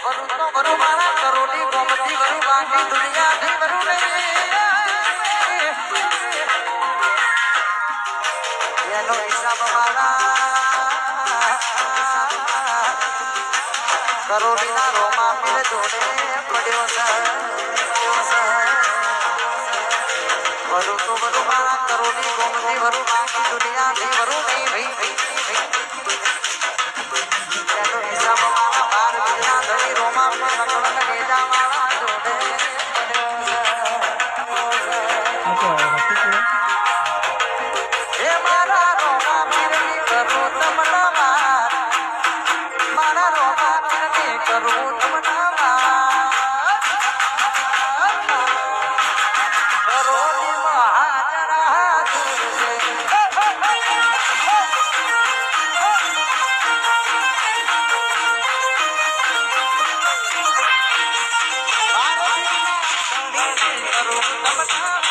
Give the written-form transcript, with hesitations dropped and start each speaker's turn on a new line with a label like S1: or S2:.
S1: વરુ તો વરુ મારા કરોડી ગોમતી વરુ બાકી દુનિયા થી વરુ એનો હિસાબ મારા કરોડી ના રોમા પીર જોડે પડ્યો છે વરુ તો વરુ મારા કરોડી ગોમતી વરુ બાકી દુનિયા થી વરુ નહીં ભાઈ એનો હિસાબ મારા બાર બીજના ધણી રોમા પીર નકળ નેજા મારા જોડે હે મારા રોમા પીરની કરું તમના મારા રોમા પીરની કરું તમના કરોડી મહાજરા દુર્જે કરું તમના